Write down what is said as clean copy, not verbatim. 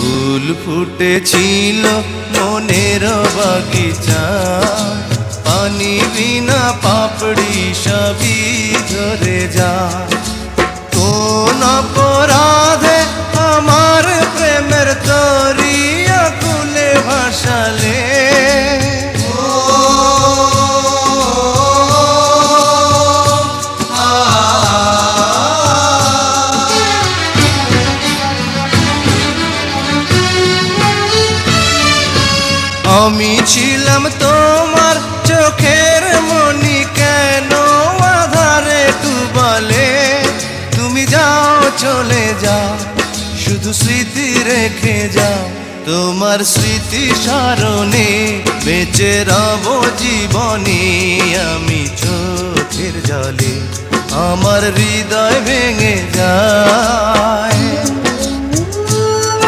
ফুল ফুটেছিল মনের বাগিচা, পানি বিনা পাপড়ি সবই ঝরে যায়। কোন অপরাধে আমার প্রেমের তরি আকুলে ভাসালে, আমি ছিলাম তোমার চোখের মনি, কেন আধারে ডুবালে? তুমি যাও চলে যাও, শুধু স্মৃতি রেখে যাও। তোমার স্মৃতি স্মরণে বেঁচে রব জীবনে। আমি চোখের জলে আমার হৃদয় ভেঙে যায়।